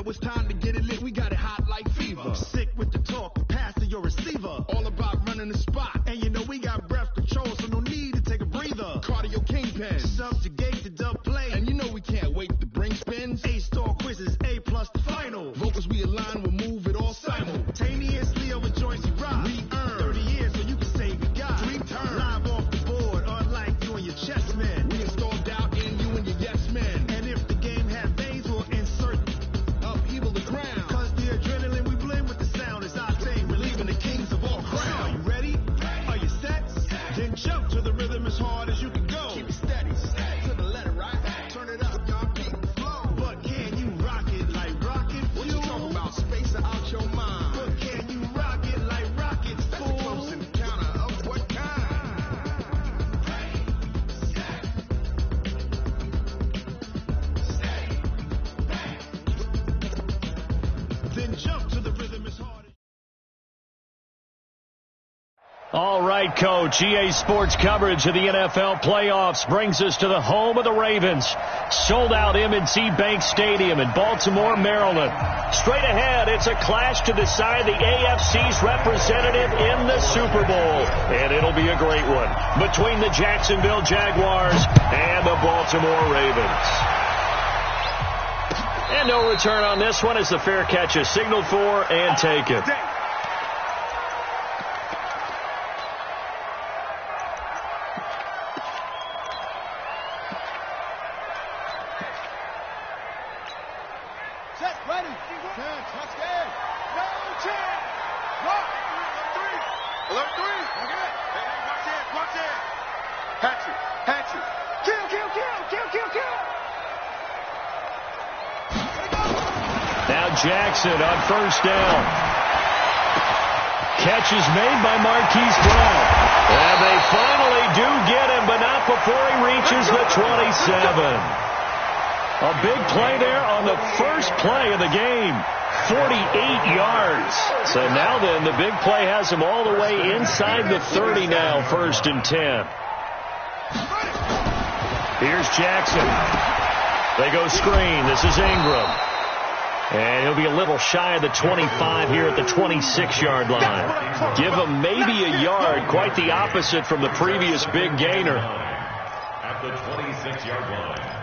Now it's time to get it lit, we got it hot like fever. Sick with the talk, pass to your receiver. All about running the spot, and you know we got breath control, so no need to take a breather. Cardio kingpin, subjugate the dub play, and you know we can't wait to bring spins. A-star quizzes, A+ the final. Vocals we align, we'll move it all simultaneously over joints you rock. We earn 30 years, so you can say we got 3 turns. Live off the board, unlike you and your chess men. We install doubt in you and your yes men. And if the game has veins, we'll insert upheaval the ground. Cause the adrenaline we blend with the sound is our thing, relieving the kings of all crowns. Are you ready? Are you set? Then jump to the rhythm as hard as you can go. Keep it steady, to the letter, right? Turn it up, y'all keep the flow. But can you rock it like rocket fuel? What you talking about? Space out your mind. But can you rock it like rockets full? That's a close encounter of what kind? Then jump to the rhythm as hard as... All right, Coach. EA Sports coverage of the NFL playoffs brings us to the home of the Ravens. Sold out M&T Bank Stadium in Baltimore, Maryland. Straight ahead, it's a clash to decide the AFC's representative in the Super Bowl. And it'll be a great one between the Jacksonville Jaguars and the Baltimore Ravens. And no return on this one as the fair catch is signaled for and taken. Jackson on first down. Catch is made by Marquise Brown. And they finally do get him, but not before he reaches the 27. A big play there on the first play of the game. 48 yards. So now then, the big play has him all the way inside the 30 now, 1st and 10. Here's Jackson. They go screen. This is Ingram. And he'll be a little shy of the 25 here at the 26-yard line. Give him maybe a yard, quite the opposite from the previous big gainer. At the 26-yard line.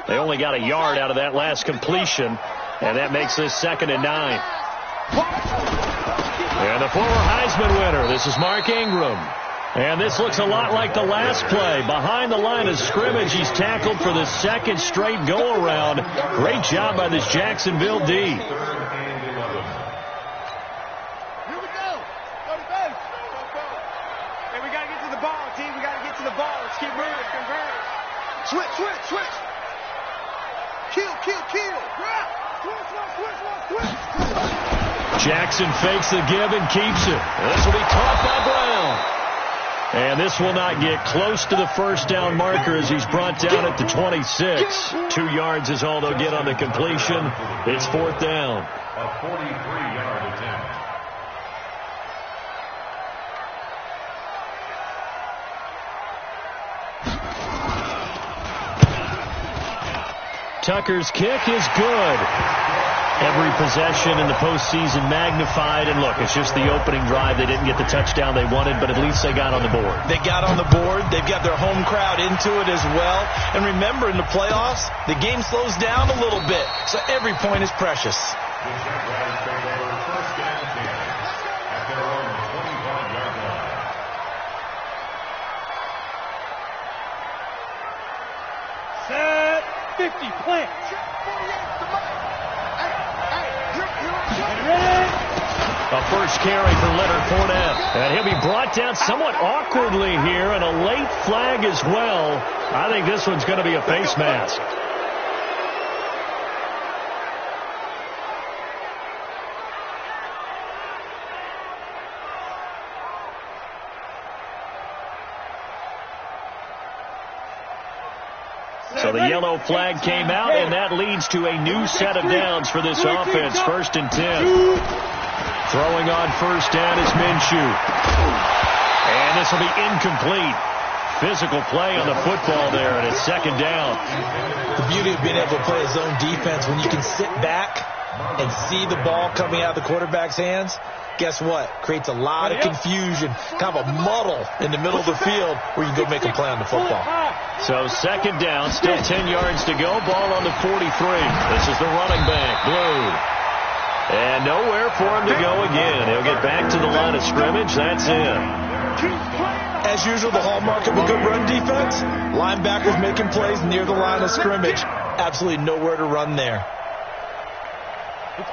They only got a yard out of that last completion, and that makes this 2nd and 9. And the former Heisman winner, this is Mark Ingram. And this looks a lot like the last play. Behind the line of scrimmage, he's tackled for the 2nd straight go-around. Great job by this Jacksonville D. Here we go. Go to base. Hey, we got to get to the ball, team. We got to get to the ball. Let's keep moving. Switch. Kill. Switch. Jackson fakes the give and keeps it. This will be caught by Brown. And this will not get close to the first down marker as he's brought down at the 26. 2 yards is all they'll get on the completion. It's 4th down. A 43-yard attempt. Tucker's kick is good. Every possession in the postseason magnified. And look, it's just the opening drive. They didn't get the touchdown they wanted, but at least they got on the board. They got on the board. They've got their home crowd into it as well. And remember, in the playoffs, the game slows down a little bit. So every point is precious. The Jaguars take over 1st and 10 at their own 21-yard line. Set. 50, plant. A first carry for Leonard Fournette. And he'll be brought down somewhat awkwardly here, and a late flag as well. I think this one's going to be a face mask. So the yellow flag came out, and that leads to a new set of downs for this offense. 1st and 10. Throwing on first down is Minshew. And this will be incomplete. Physical play on the football there, and it's 2nd down. The beauty of being able to play a zone defense, when you can sit back and see the ball coming out of the quarterback's hands, guess what? Creates a lot of confusion, kind of a muddle in the middle of the field where you can go make a play on the football. So 2nd down, still 10 yards to go. Ball on the 43. This is the running back, Blue. And nowhere for him to go again. He'll get back to the line of scrimmage. That's it. As usual, the hallmark of a good run defense, linebackers making plays near the line of scrimmage. Absolutely nowhere to run there.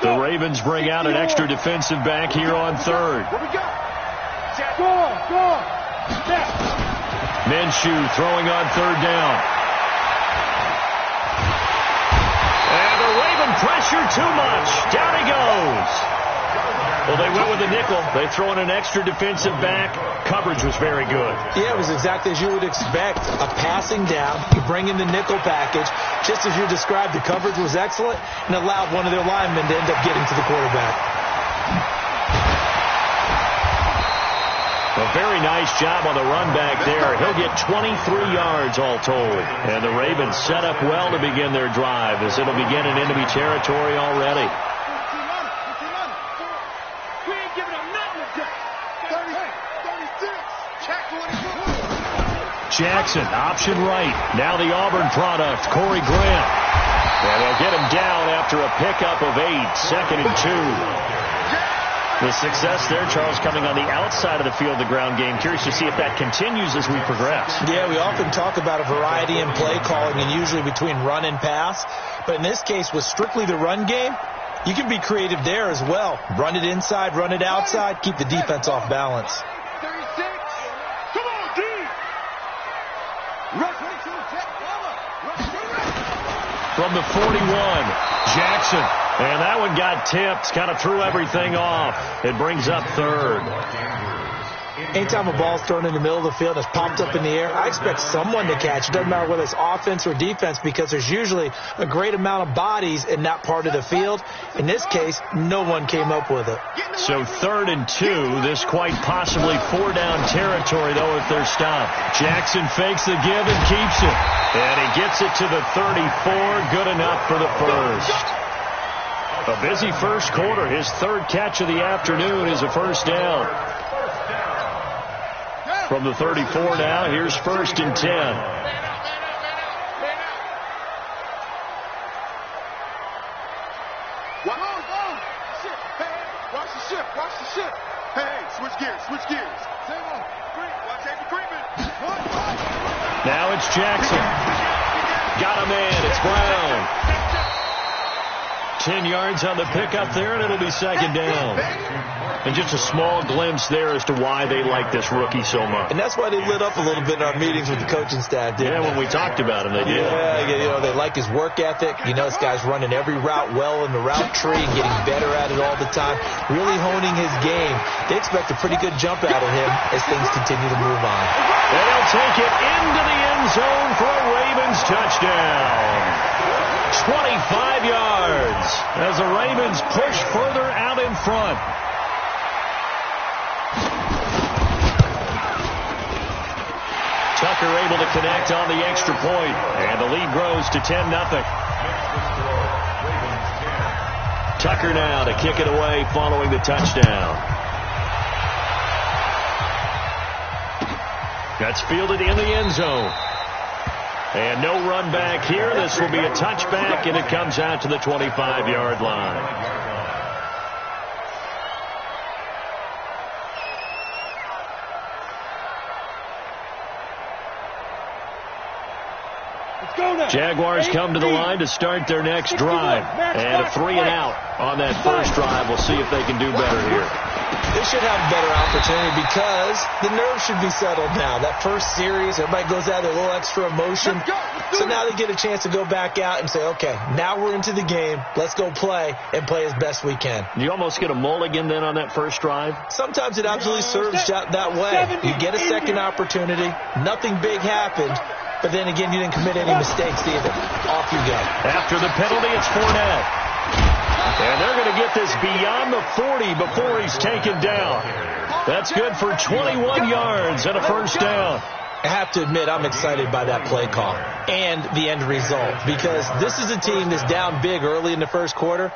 The Ravens bring out an extra defensive back here on 3rd. Minshew throwing on 3rd down. And the Raven pressure too much. Down he goes. Well, they went with the nickel. They throw in an extra defensive back. Coverage was very good. Yeah, it was exactly as you would expect. A passing down. You bring in the nickel package. Just as you described, the coverage was excellent and allowed one of their linemen to end up getting to the quarterback. A very nice job on the run back there. He'll get 23 yards all told. And the Ravens set up well to begin their drive, as it'll begin in enemy territory already. Jackson, option right. Now the Auburn product, Corey Grant. And they'll get him down after a pickup of 8, 2nd and 2. The success there, Charles, coming on the outside of the field, the ground game. Curious to see if that continues as we progress. Yeah, we often talk about a variety in play calling and usually between run and pass. But in this case, with strictly the run game, you can be creative there as well. Run it inside, run it outside, keep the defense off balance. From the 41, Jackson. And that one got tipped, kind of threw everything off. It brings up 3rd. Anytime a ball's thrown in the middle of the field and it's popped up in the air, I expect someone to catch. It doesn't matter whether it's offense or defense, because there's usually a great amount of bodies in that part of the field. In this case, no one came up with it. So 3rd and 2, this quite possibly 4-down territory, though, if they're stopped. Jackson fakes the give and keeps it. And he gets it to the 34, good enough for the first. A busy first quarter. His 3rd catch of the afternoon is a first down. From the 34 now, here's 1st and 10. Watch the ship. Hey, switch gears. Now it's Jackson. Got a man. It's Brown. 10 yards on the pickup there, and it'll be 2nd down. And just a small glimpse there as to why they like this rookie so much. And that's why they lit up a little bit in our meetings with the coaching staff, didn't they? When we talked about him, they did. Yeah, they like his work ethic. This guy's running every route well in the route tree and getting better at it all the time, really honing his game. They expect a pretty good jump out of him as things continue to move on. And they'll take it into the end zone for a Ravens touchdown. 25 yards as the Ravens push further out in front. Tucker able to connect on the extra point, and the lead grows to 10-0. Tucker now to kick it away following the touchdown. That's fielded in the end zone. And no run back here. This will be a touchback, and it comes out to the 25-yard line. Jaguars come to the line to start their next drive. And a 3-and-out on that first drive. We'll see if they can do better here. They should have a better opportunity because the nerves should be settled now. That first series, everybody goes out with a little extra emotion. So now they get a chance to go back out and say, okay, now we're into the game. Let's go play and play as best we can. You almost get a mulligan then on that first drive? Sometimes it absolutely serves that way. You get a second opportunity. Nothing big happened. But then again, you didn't commit any mistakes either. Off you go. After the penalty, it's Fournette. And they're going to get this beyond the 40 before he's taken down. That's good for 21 yards and a first down. I have to admit, I'm excited by that play call and the end result, because this is a team that's down big early in the first quarter,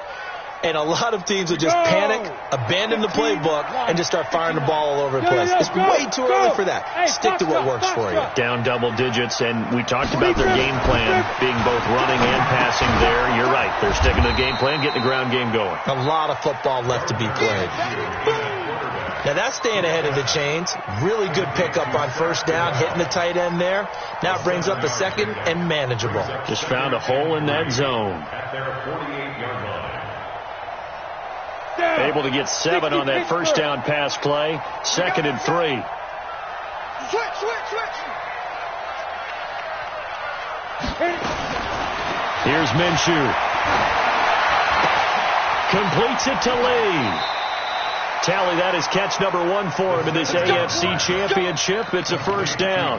and a lot of teams will just panic, abandon the playbook, and just start firing the ball all over the place. It's way too early for that. Stick to what works for you. Down double digits, and we talked about their game plan being both running and passing there. You're right. They're sticking to the game plan, getting the ground game going. A lot of football left to be played. Now that's staying ahead of the chains. Really good pickup on first down, hitting the tight end there. Now it brings up a second and manageable. Just found a hole in that zone. At their 48-yard line. Able to get 7 on that first down pass play. 2nd and 3. Switch. Here's Minshew. Completes it to Lee. Tally, that is catch number 1 for him in this AFC Championship. It's a first down.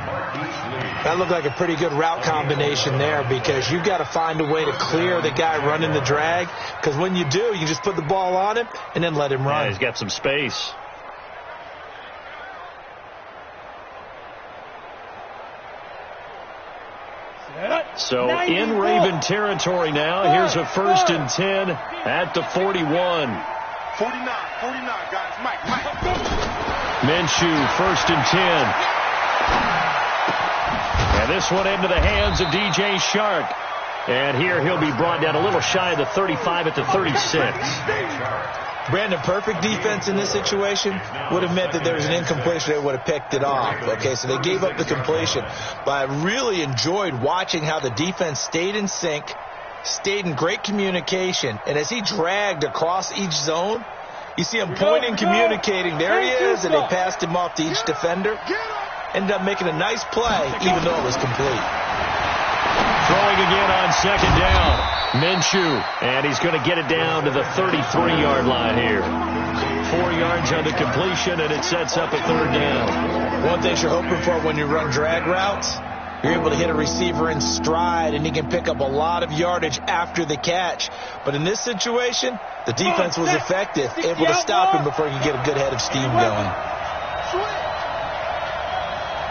That looked like a pretty good route combination there, because you've got to find a way to clear the guy running the drag, because when you do, you just put the ball on him and then let him run. Yeah, he's got some space. So in Raven territory now. Here's a 1st and 10 at the 41. 49, guys. Mike. Minshew, 1st and 10. And this one into the hands of DJ Shark. And here he'll be brought down a little shy of the 35 at the 36. Brandon, perfect defense in this situation would have meant that there was an incompletion. They would have picked it off. Okay, so they gave up the completion. But I really enjoyed watching how the defense stayed in sync, stayed in great communication, and as he dragged across each zone, you see him pointing, communicating. There he is, and they passed him off to each defender. Ended up making a nice play, even though it was complete. Throwing again on 2nd down. Minshew, and he's going to get it down to the 33-yard line here. 4 yards on the completion, and it sets up a 3rd down. One thing you're hoping for when you run drag routes, you're able to hit a receiver in stride, and he can pick up a lot of yardage after the catch. But in this situation, the defense was effective, able to stop him before he could get a good head of steam going.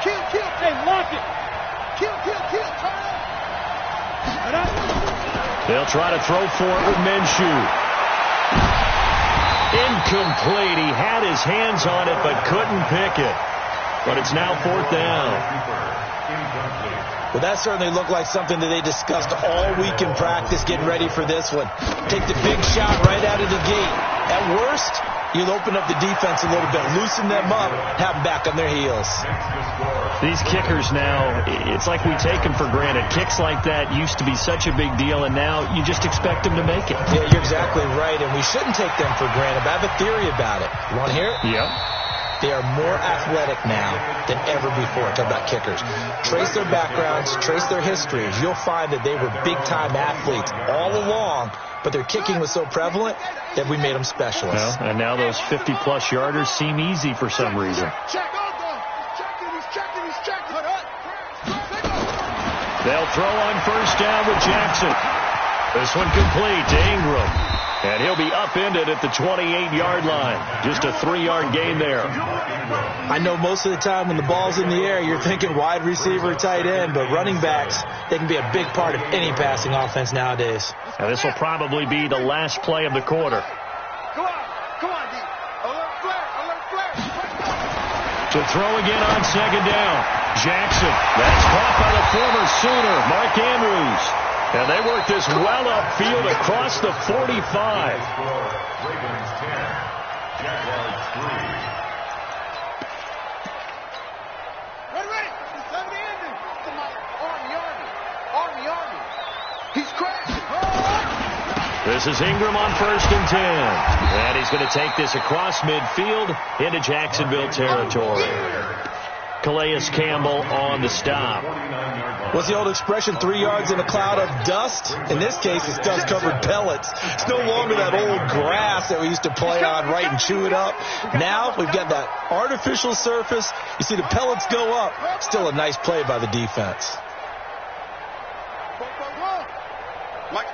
Kill. Hey, lock it. Kill. They'll try to throw for it with Minshew. Incomplete. He had his hands on it but couldn't pick it. But it's now 4th down. Well, that certainly looked like something that they discussed all week in practice, getting ready for this one. Take the big shot right out of the gate. At worst, you'll open up the defense a little bit, loosen them up, have them back on their heels. These kickers now, it's like we take them for granted. Kicks like that used to be such a big deal, and now you just expect them to make it. Yeah, you're exactly right, and we shouldn't take them for granted. But I have a theory about it. You want to hear it? Yeah. They are more athletic now than ever before. Talk about kickers. Trace their backgrounds, trace their histories. You'll find that they were big-time athletes all along, but their kicking was so prevalent that we made them specialists. Well, and now those 50-plus yarders seem easy for some reason. They'll throw on 1st down with Jackson. This one complete to Ingram. And he'll be upended at the 28-yard line. Just a 3-yard gain there. I know most of the time when the ball's in the air, you're thinking wide receiver, tight end, but running backs, they can be a big part of any passing offense nowadays. And this will probably be the last play of the quarter. Come on, D. Alert flare. To throw again on 2nd down. Jackson. That's caught by the former Sooner, Mark Andrews. And they work this well upfield across the 45. Ravens 10, Jaguars 3. Ready. It's time to end it. Somebody Army. He's crashing. This is Ingram on 1st and 10. And he's going to take this across midfield into Jacksonville territory. Calais Campbell on the stop. What's the old expression, 3 yards in a cloud of dust? In this case, it's dust-covered pellets. It's no longer that old grass that we used to play on, right, and chew it up. Now we've got that artificial surface. You see the pellets go up. Still a nice play by the defense. From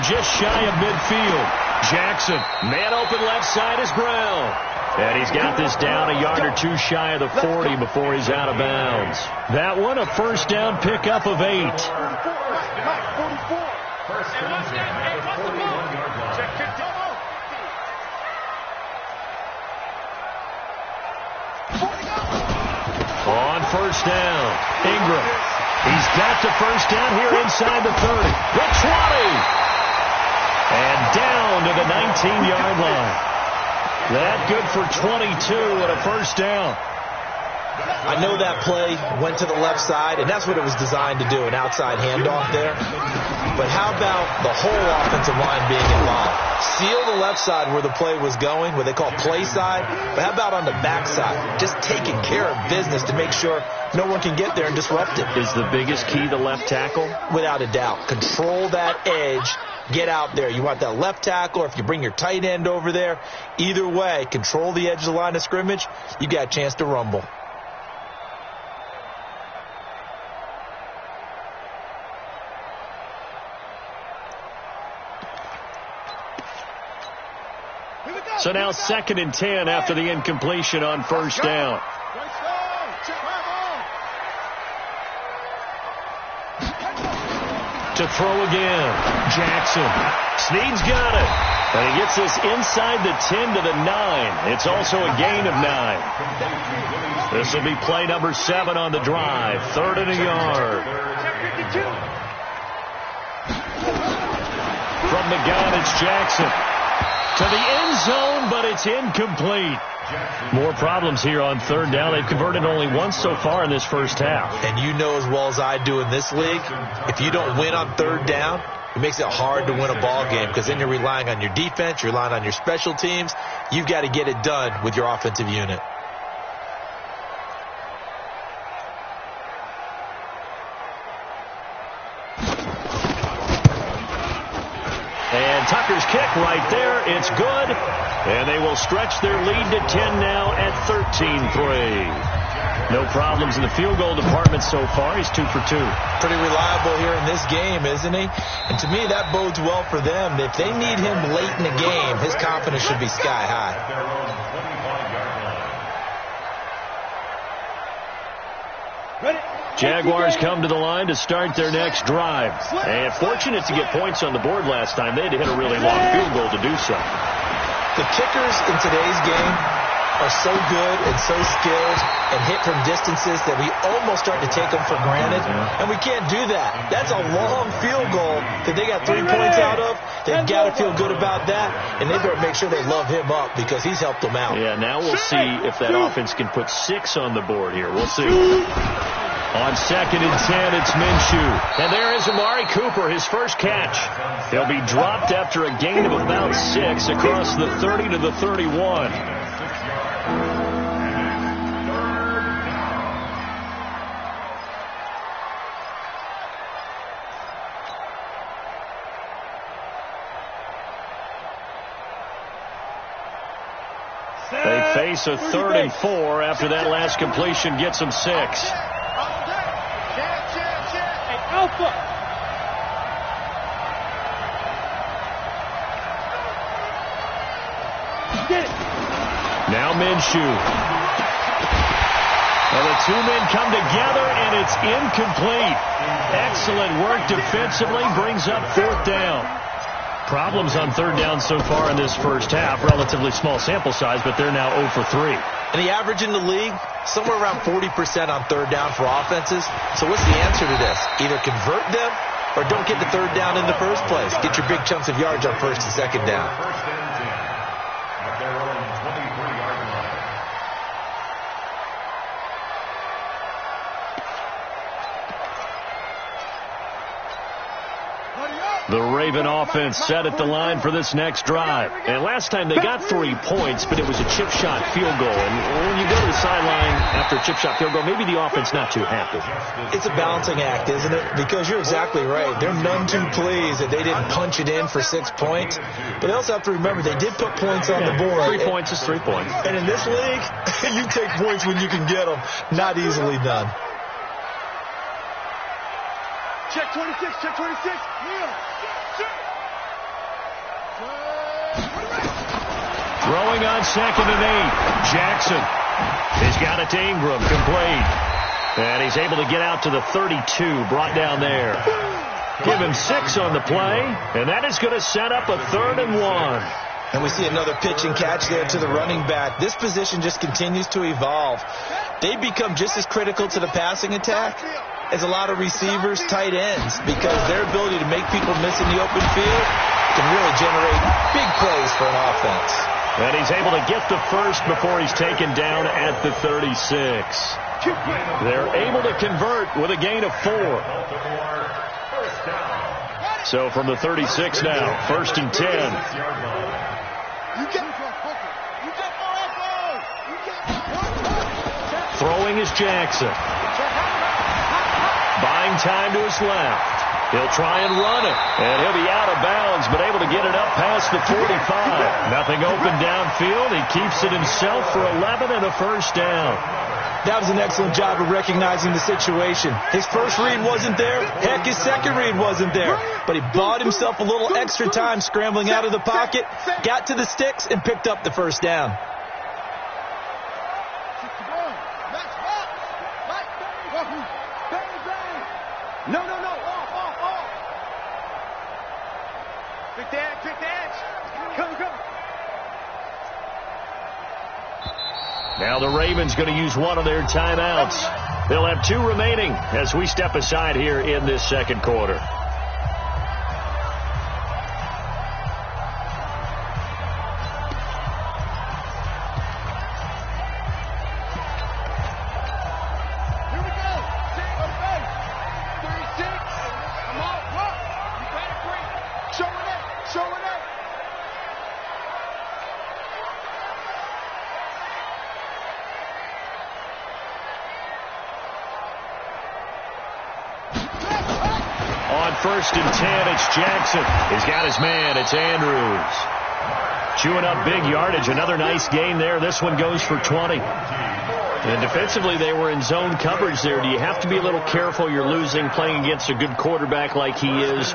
just shy of midfield, Jackson, man open left side is Brown. And he's got this down a yard or two shy of the 40 before he's out of bounds. That one, a first down pickup of 8. First down, at the 41-yard line. On first down, Ingram. He's got the first down here inside the 30. The 20. And down to the 19-yard line. That good for 22 and a first down. I know that play went to the left side, and that's what it was designed to do, an outside handoff there. But how about the whole offensive line being involved? Seal the left side where the play was going, what they call play side. But how about on the back side? Just taking care of business to make sure no one can get there and disrupt it. Is the biggest key the left tackle? Without a doubt. Control that edge. Get out there. You want that left tackle, or if you bring your tight end over there, either way, control the edge of the line of scrimmage, you got a chance to rumble. So now 2nd and 10 after the incompletion on first down. To throw again, Jackson. Snead's got it. And he gets this inside the 10 to the 9. It's also a gain of 9. This will be play number 7 on the drive. 3rd and a yard. From the gun, it's Jackson. To the end zone, but it's incomplete. More problems here on 3rd down. They've converted only once so far in this first half. And you know as well as I do in this league, if you don't win on 3rd down, it makes it hard to win a ball game because then you're relying on your defense, you're relying on your special teams. You've got to get it done with your offensive unit. And Tucker's kick right there. It's good. And they will stretch their lead to 10 now at 13-3. No problems in the field goal department so far. He's 2 for 2. Pretty reliable here in this game, isn't he? And to me, that bodes well for them. If they need him late in the game, his confidence should be sky high. Jaguars come to the line to start their next drive. And fortunate to get points on the board last time. They had to hit a really long field goal to do so. The kickers in today's game are so good and so skilled and hit from distances that we almost start to take them for granted. And we can't do that. That's a long field goal that they got 3 points out of. They've got to feel good about that, and they better make sure they love him up because he's helped them out. Yeah, now we'll see if that offense can put 6 on the board here. We'll see. On 2nd and 10, it's Minshew. And there is Amari Cooper, his first catch. He'll be dropped after a gain of about 6 across the 30 to the 31. They face a 3rd and 4 after that last completion gets them 6. Now Minshew. And the 2 men come together, and it's incomplete. Excellent work defensively, brings up 4th down. Problems on 3rd down so far in this first half. Relatively small sample size, but they're now 0 for 3. And the average in the league, somewhere around 40% on 3rd down for offenses. So what's the answer to this? Either convert them or don't get the 3rd down in the first place. Get your big chunks of yards on 1st and 2nd down. First and 10 at their own 23-yard line. The Raven offense set at the line for this next drive. And last time they got 3 points, but it was a chip shot field goal. And when you go to the sideline after a chip shot field goal, maybe the offense not too happy. It's a balancing act, isn't it? Because you're exactly right. They're none too pleased that they didn't punch it in for 6 points. But they also have to remember they did put points on the board. 3 points is 3 points. And in this league, you take points when you can get them. Not easily done. Check 26, check 26. Yeah. Throwing on 2nd and 8. Jackson has got it to Ingram, complete. And he's able to get out to the 32, brought down there. Give him 6 on the play, and that is going to set up a 3rd and 1. And we see another pitch and catch there to the running back. This position just continues to evolve. They become just as critical to the passing attack as a lot of receivers, tight ends, because their ability to make people miss in the open field can really generate big plays for an offense. And he's able to get the first before he's taken down at the 36. They're able to convert with a gain of 4. So from the 36 now, 1st and 10. Throwing is Jackson. Buying time to his left. He'll try and run it, and he'll be out of bounds, but able to get it up past the 45. Nothing open downfield. He keeps it himself for 11 and a first down. That was an excellent job of recognizing the situation. His first read wasn't there. Heck, his second read wasn't there. But he bought himself a little extra time scrambling out of the pocket, got to the sticks, and picked up the first down. No. Off. Pick the edge. Come. Now the Ravens going to use one of their timeouts. They'll have 2 remaining as we step aside here in this second quarter. On 1st and 10, it's Jackson. He's got his man. It's Andrews. Chewing up big yardage. Another nice gain there. This one goes for 20. And defensively, they were in zone coverage there. Do you have to be a little careful? You're losing playing against a good quarterback like he is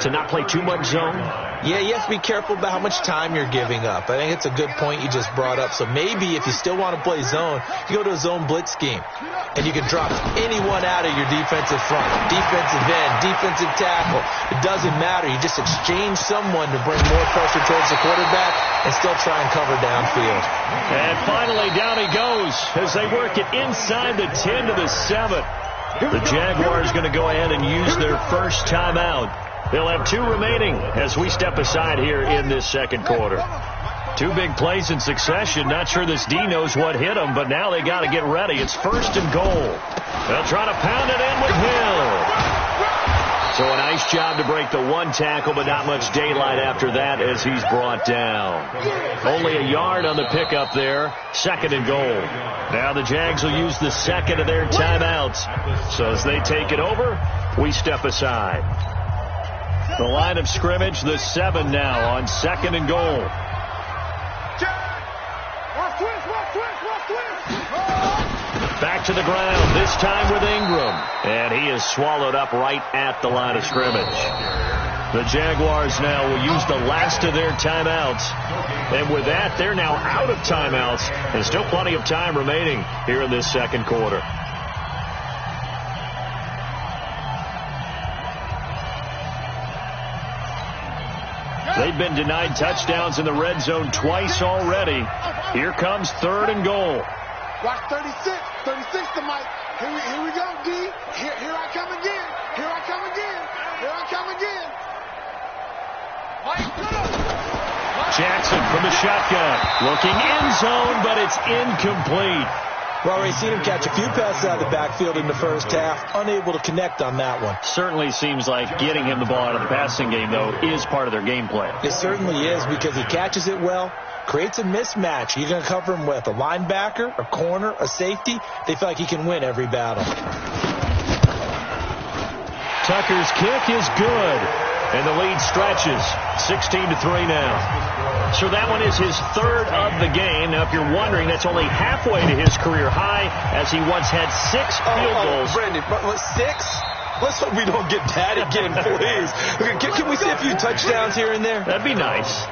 to not play too much zone? Yeah, you have to be careful about how much time you're giving up. I think it's a good point you just brought up. So maybe if you still want to play zone, you go to a zone blitz scheme. And you can drop anyone out of your defensive front, defensive end, defensive tackle. It doesn't matter. You just exchange someone to bring more pressure towards the quarterback and still try and cover downfield. And finally, down he goes as they work it inside the 10 to the 7. The Jaguars going to go ahead and use their first timeout. They'll have 2 remaining as we step aside here in this second quarter. 2 big plays in succession. Not sure this D knows what hit them, but now they got to get ready. It's 1st and goal. They'll try to pound it in with Hill. So a nice job to break the 1 tackle, but not much daylight after that as he's brought down. Only a yard on the pickup there. 2nd and goal. Now the Jags will use the second of their timeouts. So as they take it over, we step aside. The line of scrimmage, the 7 now on 2nd and goal. Back to the ground, this time with Ingram. And he is swallowed up right at the line of scrimmage. The Jaguars now will use the last of their timeouts. And with that, they're now out of timeouts. And still plenty of time remaining here in this second quarter. They've been denied touchdowns in the red zone twice already. Here comes 3rd and goal. Watch 36. 36 to Mike. Here we go, D. Here I come again. Here I come again. Mike, Jackson from the shotgun. Looking end zone, but it's incomplete. Well, we've seen him catch a few passes out of the backfield in the first half. Unable to connect on that one. Certainly seems like getting him the ball out of the passing game, though, is part of their game plan. It certainly is because he catches it well, creates a mismatch. You're going to cover him with a linebacker, a corner, a safety. They feel like he can win every battle. Tucker's kick is good, and the lead stretches 16-3 now. So that one is his 3rd of the game. Now, if you're wondering, that's only halfway to his career high, as he once had 6 field goals. Brendan, 6? Let's hope we don't get that again, please. Can we see a few touchdowns here and there? That'd be nice.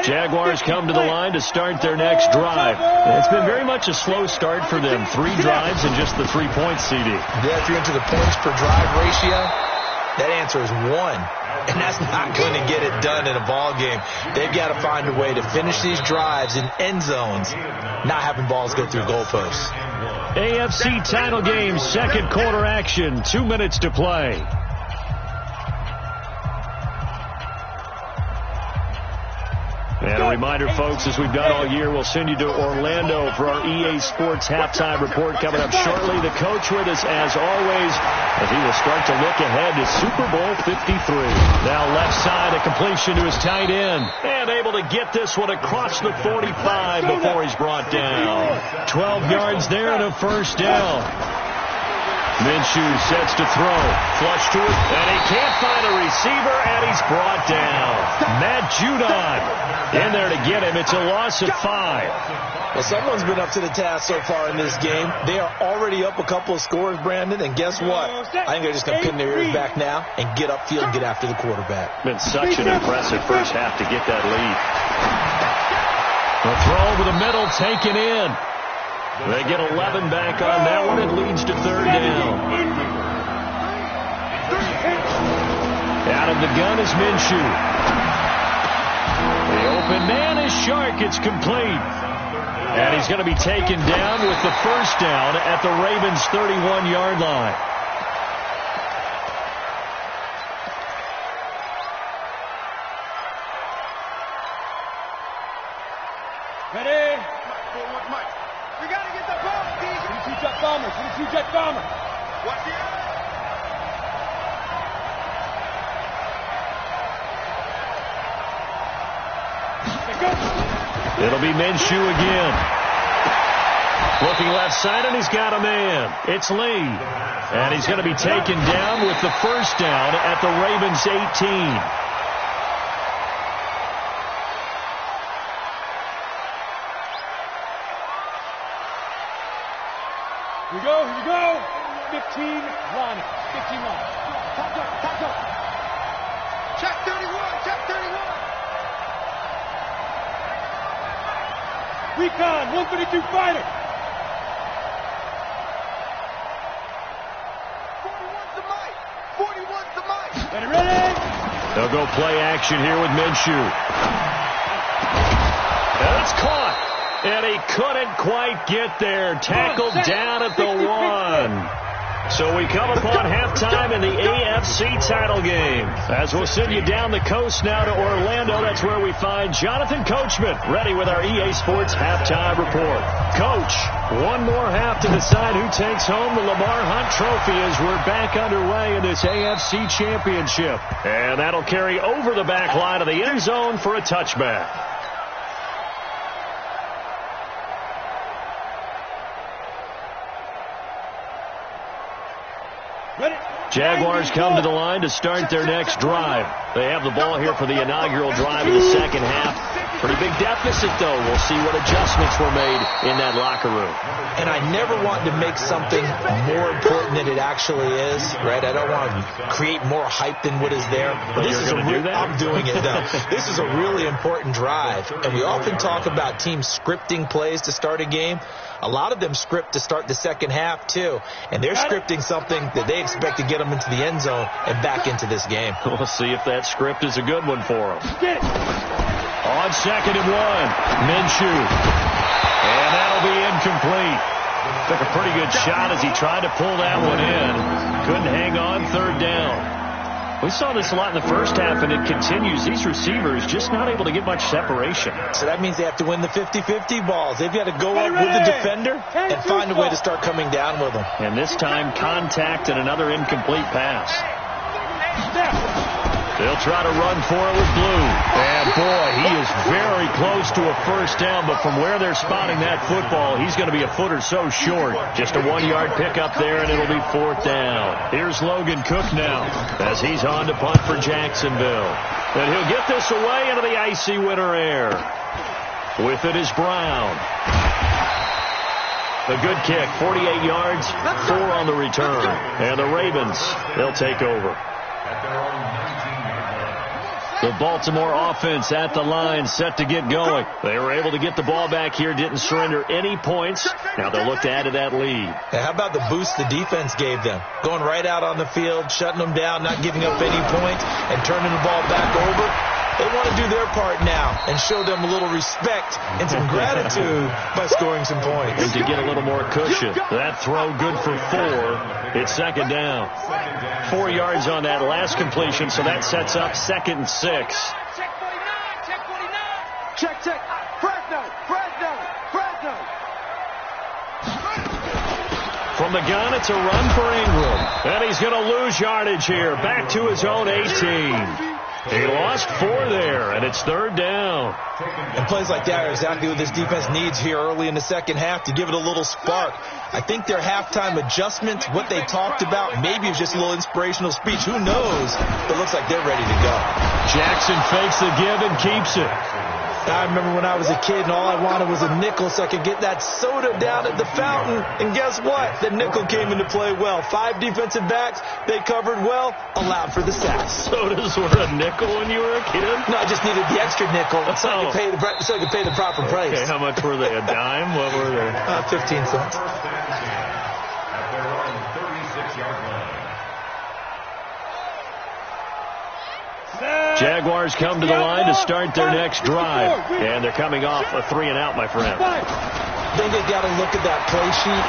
Jaguars come to the line to start their next drive. It's been very much a slow start for them. 3 drives and just the 3 points, CD. Yeah, if you're into the points per drive ratio, that answer is 1. And that's not going to get it done in a ball game. They've got to find a way to finish these drives in end zones, not having balls go through goalposts. AFC title game, second quarter action, 2 minutes to play. And a reminder, folks, as we've done all year, we'll send you to Orlando for our EA Sports halftime report coming up shortly. The coach with us, as always, as he will start to look ahead to Super Bowl 53. Now left side, a completion to his tight end. And able to get this one across the 45 before he's brought down. 12 yards there and a first down. Minshew sets to throw. Flush to it, and he can't find a receiver, and he's brought down. Matt Judon in there to get him. It's a loss of 5. Well, someone's been up to the task so far in this game. They are already up a couple of scores, Brandon, and guess what? I think they're just going to pin their ears back now and get upfield and get after the quarterback. Been such an impressive first half to get that lead. The throw over the middle, taken in. They get 11 back on that one. It leads to third down. Out of the gun is Minshew. The open man is Shark. It's complete. And he's going to be taken down with the first down at the Ravens' 31-yard line. Ready? We got to get the ball, Steve. 22-jet bomber. 22-jet bomber. What's the other? It'll be Minshew again. Looking left side, and he's got a man. It's Lee. And he's going to be taken down with the first down at the Ravens' 18. Here we go, here we go. 15 line. 15 line. Top up. Check 31, check 31. Recon, 152 fighter. 41's the mic. 41's the mic. Ready? They'll go play action here with Minshew. And it's caught. And he couldn't quite get there. Tackled down at the 1. So we come upon halftime in the AFC title game. As we'll send you down the coast now to Orlando, that's where we find Jonathan Coachman, ready with our EA Sports halftime report. Coach, one more half to decide who takes home the Lamar Hunt Trophy as we're back underway in this AFC Championship. And that'll carry over the back line of the end zone for a touchback. Jaguars come to the line to start their next drive. They have the ball here for the inaugural drive of the second half. Pretty big deficit, though. We'll see what adjustments were made in that locker room. And I never want to make something more important than it actually is, right? I don't want to create more hype than what is there. But this is I'm doing it, though. This is a really important drive. And we often talk about teams scripting plays to start a game. A lot of them script to start the second half, too. And they're scripting something that they expect to get them into the end zone and back into this game. We'll see if that script is a good one for them. On 2nd and 1, Minshew. And that'll be incomplete. Took a pretty good shot as he tried to pull that one in. Couldn't hang on, third down. We saw this a lot in the first half, and it continues. These receivers just not able to get much separation. So that means they have to win the 50-50 balls. They've got to go up with the defender and find a way to start coming down with them. And this time, contact and another incomplete pass. They'll try to run for it with Blue. And, boy, he is very close to a first down, but from where they're spotting that football, he's going to be a foot or so short. Just a 1-yard pickup there, and it'll be 4th down. Here's Logan Cook now as he's on to punt for Jacksonville. And he'll get this away into the icy winter air. With it is Brown. A good kick, 48 yards, 4 on the return. And the Ravens, they'll take over. The Baltimore offense at the line, set to get going. They were able to get the ball back here, didn't surrender any points. Now they'll look to add to that lead. How about the boost the defense gave them? Going right out on the field, shutting them down, not giving up any points, and turning the ball back over. They want to do their part now and show them a little respect and some gratitude by scoring some points. And to get a little more cushion. That throw good for 4. It's 2nd down. 4 yards on that last completion, so that sets up 2nd and 6. Check 49, check 49. Check. Fresno. From the gun, it's a run for Ingram. And he's going to lose yardage here. Back to his own 18. He lost 4 there, and it's 3rd down. And plays like that are exactly what this defense needs here early in the second half to give it a little spark. I think their halftime adjustments, what they talked about, maybe it was just a little inspirational speech. Who knows? But it looks like they're ready to go. Jackson fakes the give and keeps it. I remember when I was a kid and all I wanted was a nickel so I could get that soda down at the fountain. And guess what? The nickel came into play well. 5 defensive backs. They covered well. Allowed for the sacks. Sodas were a nickel when you were a kid? No, I just needed the extra nickel so I could pay the proper price. Okay, how much were they? A dime? What were they? 15 cents. At their own 36-yard line. Jaguars come to the line to start their next drive. And they're coming off a 3-and-out, my friend. I think they've got to look at that play sheet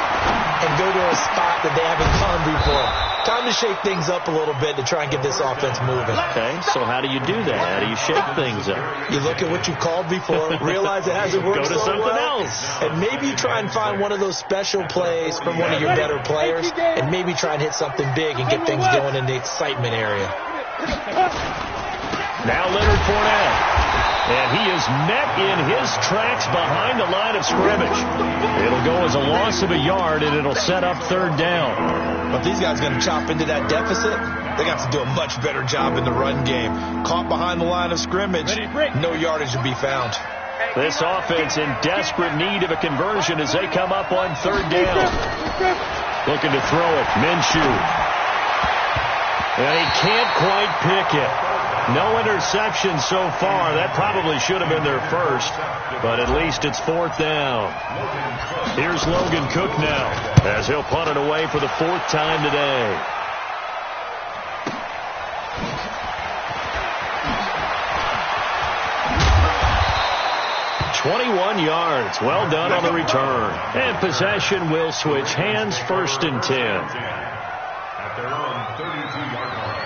and go to a spot that they haven't gone before. Time to shake things up a little bit to try and get this offense moving. Okay, so how do you do that? How do you shake things up? You look at what you called before, realize it hasn't worked Go to so something well, else. and maybe try and find one of those special plays from one of your better players, and maybe try and hit something big and get things going in the excitement area. Now Leonard Fournette. And he is met in his tracks behind the line of scrimmage. It'll go as a loss of a yard, and it'll set up 3rd down. But these guys are going to chop into that deficit. They got to do a much better job in the run game. Caught behind the line of scrimmage, no yardage to be found. This offense in desperate need of a conversion as they come up on 3rd down. Looking to throw it. Minshew. And he can't quite pick it. No interception so far. That probably should have been their first, but at least it's 4th down. Here's Logan Cook now as he'll punt it away for the 4th time today. "21 yards. Well done on the return. And possession will switch hands, 1st and 10. At their own 32-yard line.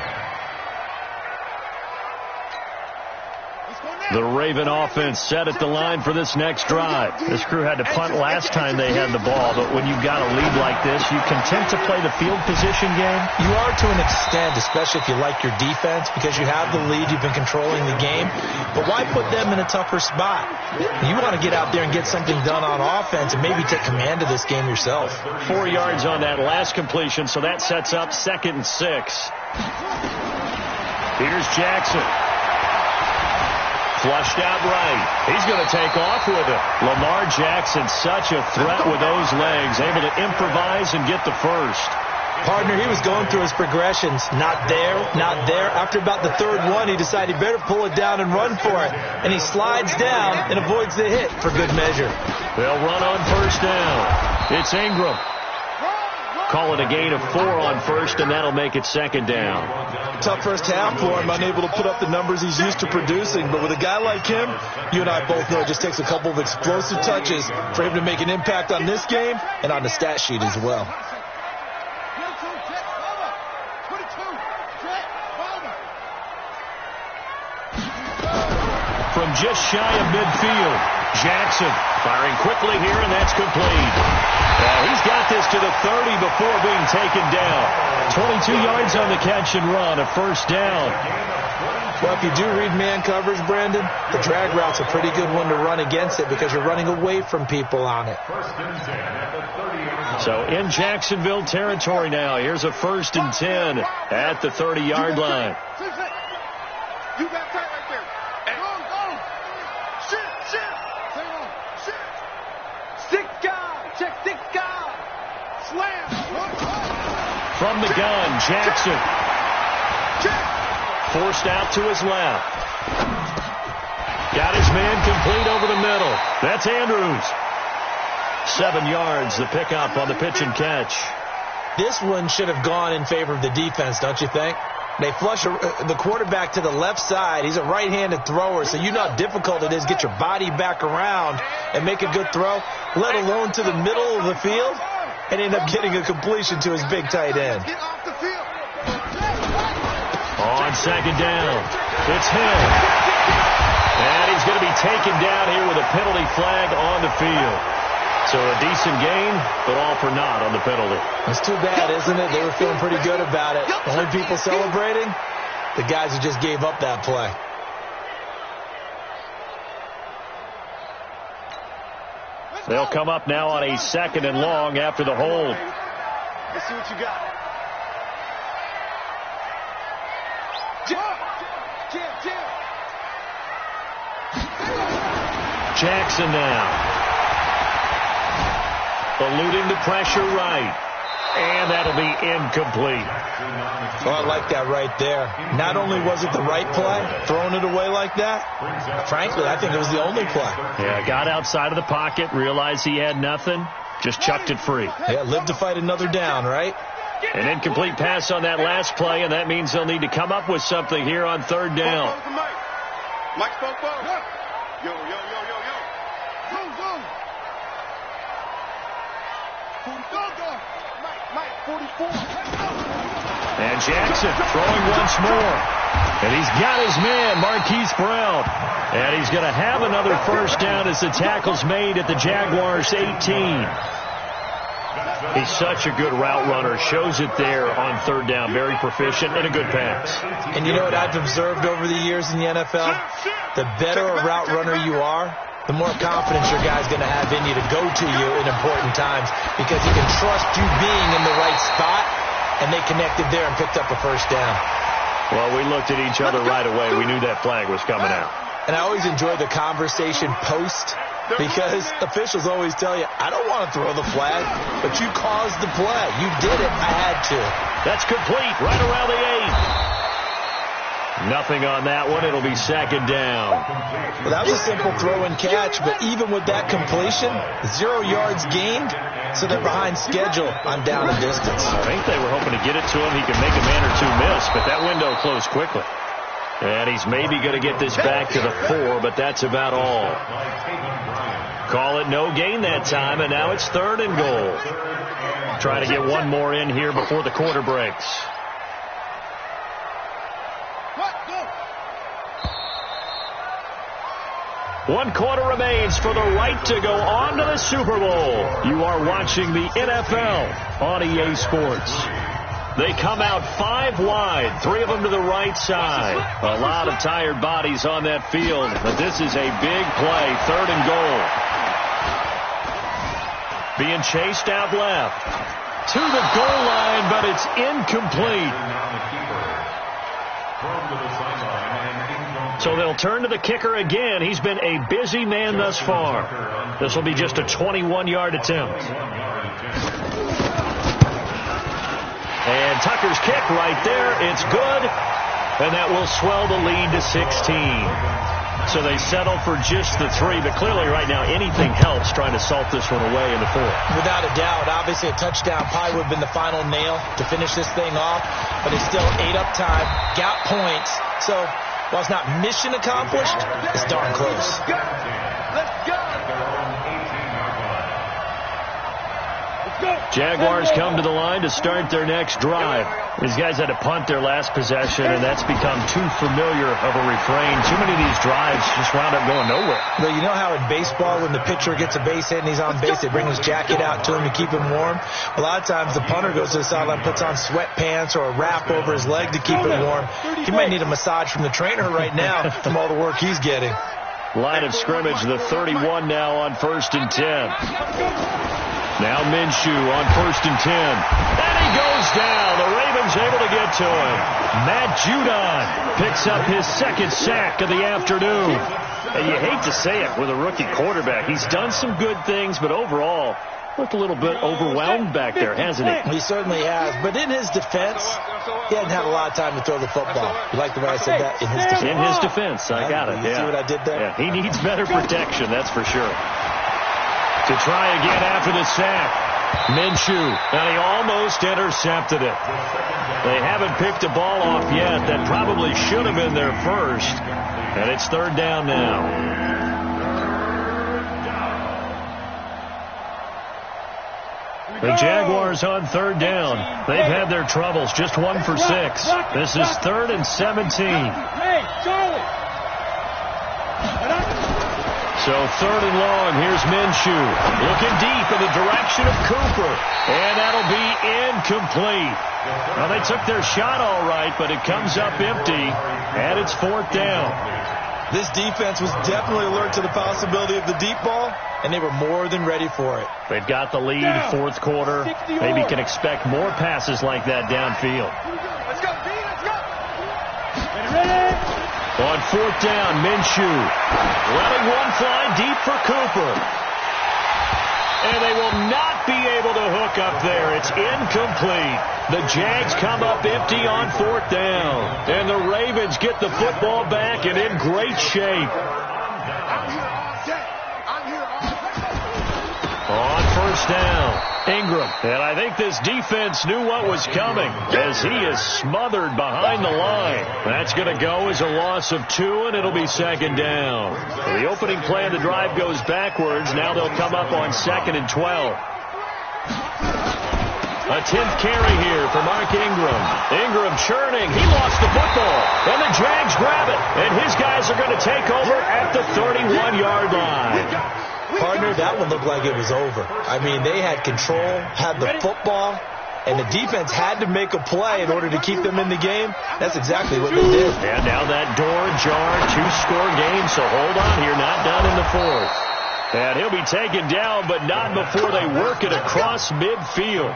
The Raven offense set at the line for this next drive. This crew had to punt last time they had the ball, but when you've got a lead like this, you content to play the field position game? You are to an extent, especially if you like your defense, because you have the lead, you've been controlling the game. But why put them in a tougher spot? You want to get out there and get something done on offense and maybe take command of this game yourself. 4 yards on that last completion, so that sets up 2nd and 6. Here's Jackson. Flushed out right. He's going to take off with it. Lamar Jackson, such a threat with those legs, able to improvise and get the first. Partner, he was going through his progressions. Not there, not there. After about the 3rd one, he decided he better pull it down and run for it. And he slides down and avoids the hit for good measure. They'll run on 1st down. It's Ingram. Call it a gain of 4 on 1st, and that'll make it 2nd down. Tough first half for him, unable to put up the numbers he's used to producing. But with a guy like him, you and I both know it just takes a couple of explosive touches for him to make an impact on this game and on the stat sheet as well. from just shy of midfield. Jackson firing quickly here, and that's complete. He's got this to the 30 before being taken down. 22 yards on the catch and run, a first down. Well, if you do read man coverage, Brandon, the drag route's a pretty good one to run against it because you're running away from people on it. So in Jacksonville territory now, here's a 1st and 10 at the 30-yard line. You got tight right there. Go. Shit. Stick guy. Check stick guy. Slam. From the gun, Jackson. Forced out to his left. Got his man complete over the middle. That's Andrews. 7 yards, the pickup on the pitch and catch. This one should have gone in favor of the defense, don't you think? They flush the quarterback to the left side. He's a right-handed thrower, so you know how difficult it is to get your body back around and make a good throw, let alone to the middle of the field, and end up getting a completion to his big tight end. On 2nd down, it's Hill. And he's going to be taken down here with a penalty flag on the field. So a decent gain, but all for naught on the penalty. It's too bad, isn't it? They were feeling pretty good about it. The only people celebrating, the guys who just gave up that play. They'll come up now on a 2nd and long after the hold. Let's see what you got. Jackson now. Eluding the pressure right. And that'll be incomplete. Oh, I like that right there. Not only was it the right play, throwing it away like that, frankly, I think it was the only play. Yeah, got outside of the pocket, realized he had nothing, just chucked it free. Yeah, live to fight another down, right? An incomplete pass on that last play, and that means they'll need to come up with something here on 3rd down. Mike, Yo. Mike, 44. And Jackson throwing once more. And he's got his man, Marquise Brown. And he's going to have another first down as the tackle's made at the Jaguars' 18. He's such a good route runner. Shows it there on 3rd down. Very proficient and a good pass. And you know what I've observed over the years in the NFL? The better a route runner you are, the more confidence your guy's going to have in you to go to you in important times because he can trust you being in the right spot, and they connected there and picked up a first down. Well, we looked at each other right away. We knew that flag was coming out. And I always enjoy the conversation post because officials always tell you, I don't want to throw the flag, but you caused the play. You did it. I had to. That's complete right around the 8. Nothing on that one. It'll be 2nd down. Well, that was a simple throw and catch, but even with that completion, 0 yards gained, so they're behind schedule on down and distance. I think they were hoping to get it to him. He could make a man or two miss, but that window closed quickly. And he's maybe going to get this back to the 4, but that's about all. Call it no gain that time, and now it's 3rd and goal. Try to get one more in here before the quarter breaks. One quarter remains for the right to go on to the Super Bowl. You are watching the NFL on EA Sports. They come out 5 wide, 3 of them to the right side. A lot of tired bodies on that field, but this is a big play, 3rd and goal. Being chased out left to the goal line, but it's incomplete. So they'll turn to the kicker again. He's been a busy man thus far. This will be just a 21-yard attempt. And Tucker's kick right there. It's good. And that will swell the lead to 16. So they settle for just the 3. But clearly right now anything helps trying to salt this one away in the 4th. Without a doubt. Obviously a touchdown probably would have been the final nail to finish this thing off. But it's still 8 up time. Got points. So while it's not mission accomplished, it's darn close. Let's go. Let's go. Jaguars come to the line to start their next drive. These guys had to punt their last possession, and that's become too familiar of a refrain. Too many of these drives just wound up going nowhere. Well, you know how in baseball, when the pitcher gets a base hit and he's on base, they bring his jacket out to him to keep him warm? A lot of times the punter goes to the sideline, puts on sweatpants or a wrap over his leg to keep it warm. He might need a massage from the trainer right now from all the work he's getting. Line of scrimmage, the 31 now on 1st and 10. Now Minshew on 1st and 10. And he goes down. The Ravens able to get to him. Matt Judon picks up his 2nd sack of the afternoon. And you hate to say it with a rookie quarterback. He's done some good things, but overall, looked a little bit overwhelmed back there, hasn't he? He certainly has. But in his defense, he hadn't had a lot of time to throw the football. You like the way I said that? In his defense. In his defense. I got it. You see what I did there? Yeah, he needs better protection, that's for sure. To try again after the sack. Minshew, and he almost intercepted it. They haven't picked a ball off yet. That probably should have been their first. And it's 3rd down now. The Jaguars on 3rd down. They've had their troubles. Just 1 for 6. This is 3rd and 17. Hey, Charlie! So 3rd and long, here's Minshew. Looking deep in the direction of Cooper. And that'll be incomplete. Well, they took their shot all right, but it comes up empty. And it's 4th down. This defense was definitely alert to the possibility of the deep ball, and they were more than ready for it. They've got the lead, 4th quarter. Maybe can expect more passes like that downfield. Let's go, D, let's go! Ready? On 4th down, Minshew letting one fly deep for Cooper. And they will not be able to hook up there. It's incomplete. The Jags come up empty on 4th down. And the Ravens get the football back and in great shape. On 1st down, Ingram. And I think this defense knew what was coming as he is smothered behind the line. That's going to go as a loss of 2, and it'll be 2nd down. The opening play of the drive goes backwards. Now they'll come up on 2nd and 12. A 10th carry here for Mark Ingram. Ingram churning. He lost the football. And the Jags grab it. And his guys are going to take over at the 31-yard line. Partner, that one looked like it was over. I mean, they had control, had the football, and the defense had to make a play in order to keep them in the game. That's exactly what they did. And now that door ajar, 2-score game, so hold on here, not done in the 4th. And he'll be taken down, but not before they work it across midfield.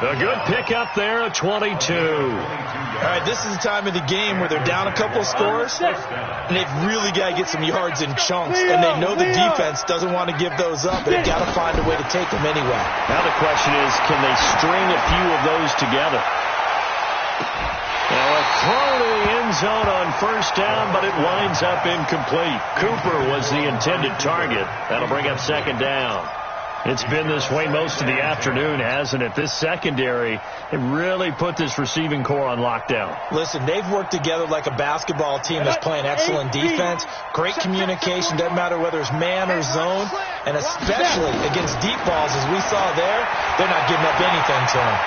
A good pickup there at 22. All right, this is the time of the game where they're down a couple of scores, and they've really got to get some yards in chunks, and they know the defense doesn't want to give those up, but they've got to find a way to take them anyway. Now the question is, can they string a few of those together? Now a throw to the end zone on 1st down, but it winds up incomplete. Cooper was the intended target. That'll bring up 2nd down. It's been this way most of the afternoon, hasn't it? This secondary, it really put this receiving core on lockdown. Listen, they've worked together like a basketball team that's playing excellent defense. Great communication, doesn't matter whether it's man or zone. And especially against deep balls, as we saw there, they're not giving up anything to them.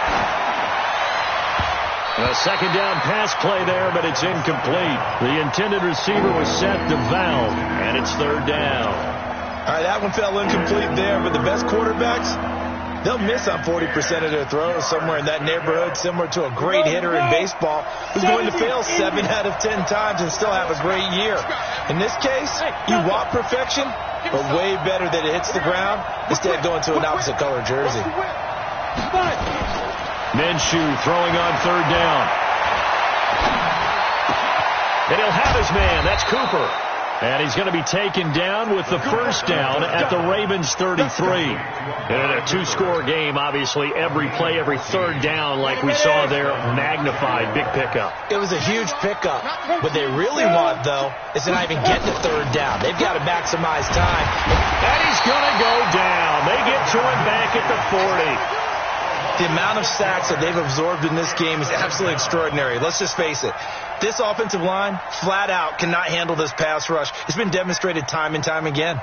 A 2nd down pass play there, but it's incomplete. The intended receiver was set to Val, and it's 3rd down. All right, that one fell incomplete there, but the best quarterbacks, they'll miss on 40% of their throws, somewhere in that neighborhood, similar to a great hitter in baseball who's going to fail 7 out of 10 times and still have a great year. In this case, you want perfection, but way better that it hits the ground instead of going to an opposite color jersey. Minshew throwing on 3rd down. And he'll have his man. That's Cooper. And he's going to be taken down with the 1st down at the Ravens 33. And in a 2-score game, obviously, every play, every 3rd down, like we saw there, magnified. Big pickup. It was a huge pickup. What they really want, though, is to not even get to 3rd down. They've got to maximize time. And he's going to go down. They get to him back at the 40. The amount of sacks that they've absorbed in this game is absolutely extraordinary. Let's just face it. This offensive line, flat out, cannot handle this pass rush. It's been demonstrated time and time again.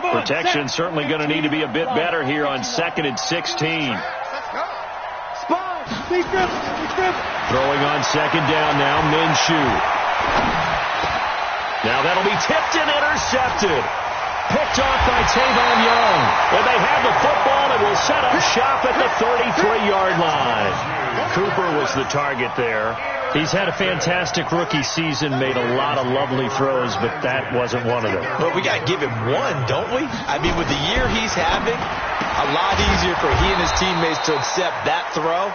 Protection certainly going to need to be a bit better here on 2nd and 16. Throwing on 2nd down now, Minshew. Now that'll be tipped and intercepted. Picked off by Tavon Young. And they have the football and will set up shop at the 33-yard line. Cooper was the target there. He's had a fantastic rookie season, made a lot of lovely throws, but that wasn't one of them. But we got to give him one, don't we? I mean, with the year he's having, a lot easier for he and his teammates to accept that throw,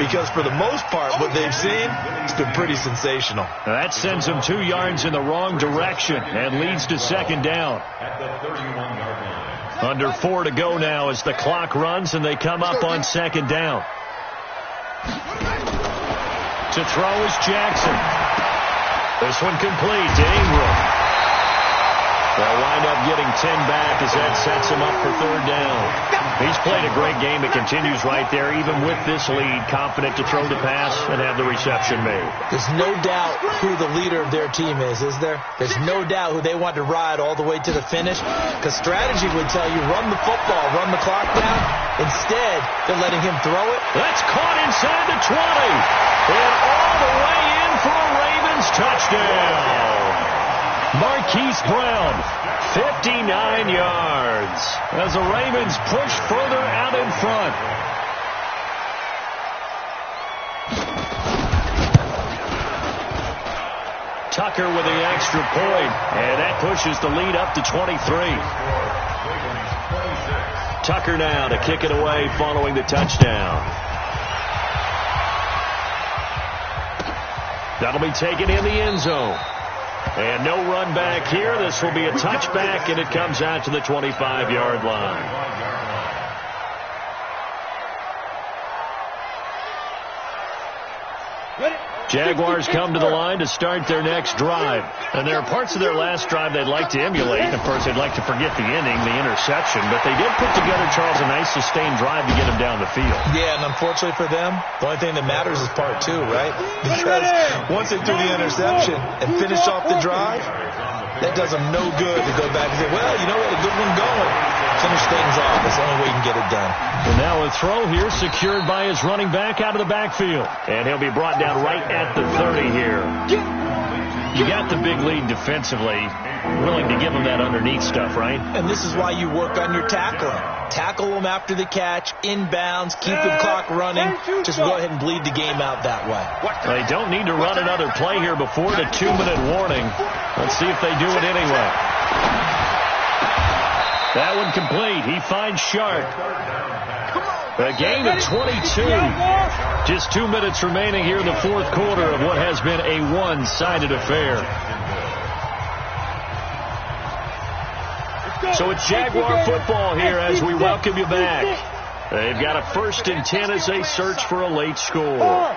because for the most part, what they've seen, it's been pretty sensational. Now that sends him 2 yards in the wrong direction and leads to 2nd down. At the 31-yard line. Under 4 to go now as the clock runs and they come up on 2nd down. To throw is Jackson. This one complete to Ingram. They'll wind up getting 10 back as that sets him up for 3rd down. He's played a great game. It continues right there, even with this lead, confident to throw the pass and have the reception made. There's no doubt who the leader of their team is there? There's no doubt who they want to ride all the way to the finish, because strategy would tell you run the football, run the clock down. Instead, they're letting him throw it. That's caught inside the 20. And all the way in for a Ravens touchdown. Marquise Brown, 59 yards, as the Ravens push further out in front. Tucker with the extra point, and that pushes the lead up to 23. Tucker now to kick it away following the touchdown. That'll be taken in the end zone. And no run back here. This will be a touchback, and it comes out to the 25-yard line. Jaguars come to the line to start their next drive. And there are parts of their last drive they'd like to emulate. And, of course, they'd like to forget the ending, the interception. But they did put together, Charles, a nice sustained drive to get them down the field. Yeah, and unfortunately for them, the only thing that matters is part 2, right? Because once they threw the interception and finished off the drive, that does them no good to go back and say, well, you know what, a good one going. Finish things off. That's the only way you can get it done. And now a throw here secured by his running back out of the backfield. And he'll be brought down right at the 30 here. You got the big lead defensively. Willing to give them that underneath stuff, right? And this is why you work on your tackling. Tackle them after the catch, inbounds, keep the clock running. Just go ahead and bleed the game out that way. They don't need to run another play here before the 2-minute warning. Let's see if they do it anyway. That one complete. He finds Sharp. A gain of 22. Just 2 minutes remaining here in the 4th quarter of what has been a one-sided affair. So it's Jaguar football here as we welcome you back. They've got a 1st and 10 as they search for a late score.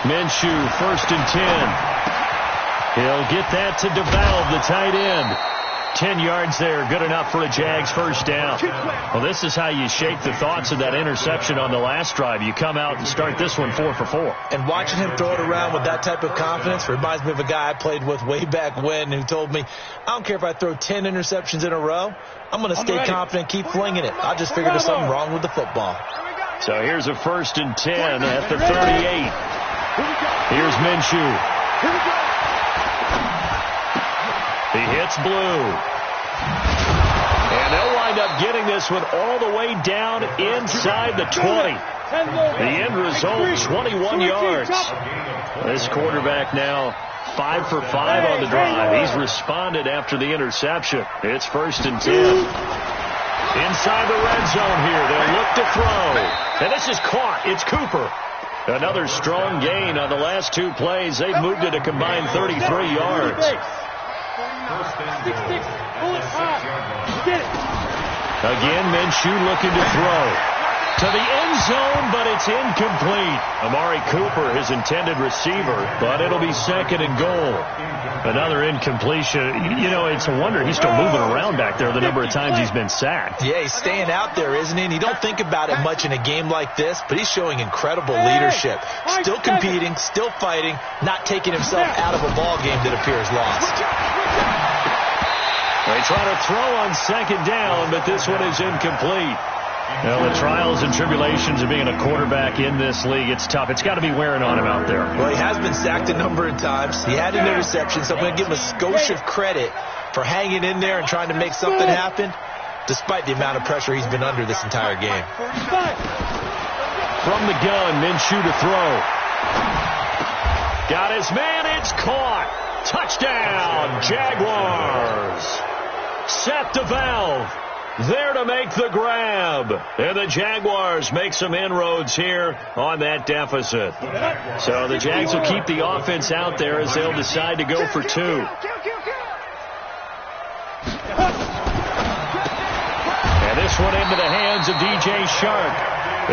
Minshew, 1st and 10. He'll get that to DeValve, the tight end. 10 yards there, good enough for a Jags 1st down. Well, this is how you shake the thoughts of that interception on the last drive. You come out and start this one 4 for 4. And watching him throw it around with that type of confidence reminds me of a guy I played with way back when who told me, I don't care if I throw 10 interceptions in a row. I'm going to stay confident, keep flinging it. I just figured there's something wrong with the football. So here's a 1st and 10 at the 38. Here's Minshew. He hits blue. And they'll wind up getting this one all the way down inside the 20. The end result, 21 yards. This quarterback now 5 for 5 on the drive. He's responded after the interception. It's 1st and 10. Inside the red zone here. They'll look to throw. And this is caught. It's Cooper. Another strong gain on the last 2 plays. They've moved it a combined 33 yards. Again, Minshew looking to throw. to the end zone, but it's incomplete. Amari Cooper, his intended receiver, but it'll be 2nd and goal. Another incompletion. You know, it's a wonder he's still moving around back there the number of times he's been sacked. Yeah, he's staying out there, isn't he? And you don't think about it much in a game like this, but he's showing incredible leadership. Still competing, still fighting, not taking himself out of a ball game that appears lost. They try to throw on 2nd down, but this one is incomplete. Well, the trials and tribulations of being a quarterback in this league, it's tough. It's got to be wearing on him out there. Well, he has been sacked a number of times. He had an interception, so I'm going to give him a skosh of credit for hanging in there and trying to make something happen, despite the amount of pressure he's been under this entire game. From the gun, Minshew to throw. Got his man, it's caught. Touchdown, Jaguars. Set the valve. There to make the grab. And the Jaguars make some inroads here on that deficit. So the Jags will keep the offense out there as they'll decide to go for 2. And this one into the hands of DJ Shark.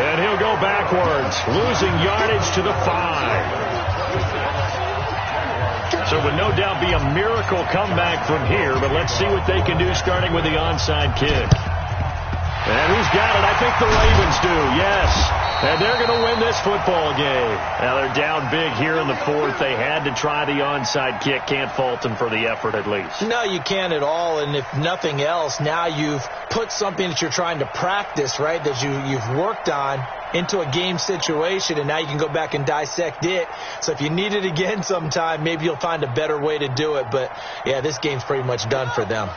And he'll go backwards, losing yardage to the 5. So it would no doubt be a miracle comeback from here, but let's see what they can do starting with the onside kick. And who's got it? I think the Ravens do, yes. And they're going to win this football game. Now they're down big here in the 4th. They had to try the onside kick. Can't fault them for the effort at least. No, you can't at all. And if nothing else, now you've put something that you're trying to practice, right, that you've worked on into a game situation, and now you can go back and dissect it. So if you need it again sometime, maybe you'll find a better way to do it. But, yeah, this game's pretty much done for them.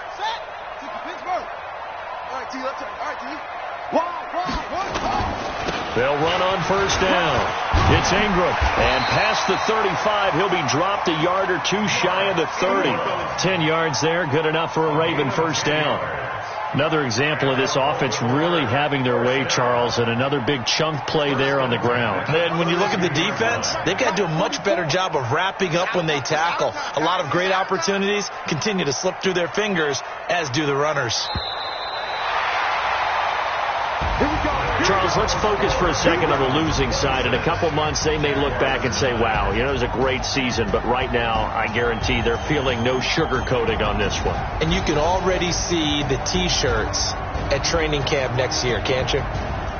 They'll run on 1st down. It's Ingram. And past the 35, he'll be dropped a yard or 2 shy of the 30. 10 yards there, good enough for a Raven 1st down. Another example of this offense really having their way, Charles, and another big chunk play there on the ground. And when you look at the defense, they've got to do a much better job of wrapping up when they tackle. A lot of great opportunities continue to slip through their fingers, as do the runners. Charles, let's focus for a second on the losing side. In a couple months, they may look back and say, wow, you know, it was a great season. But right now, I guarantee they're feeling no sugarcoating on this one. And you can already see the T-shirts at training camp next year, can't you?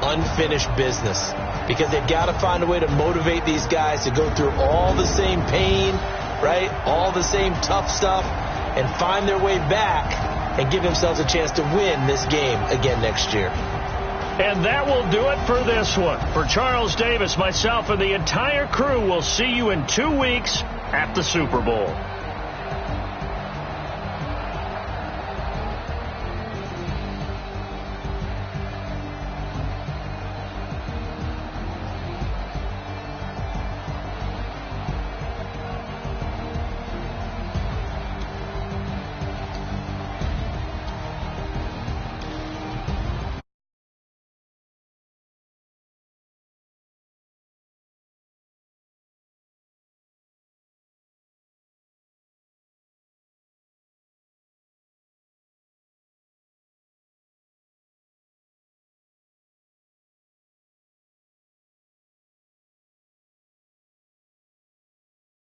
Unfinished business. Because they've got to find a way to motivate these guys to go through all the same pain, right? All the same tough stuff, and find their way back and give themselves a chance to win this game again next year. And that will do it for this one. For Charles Davis, myself, and the entire crew, we'll see you in 2 weeks at the Super Bowl.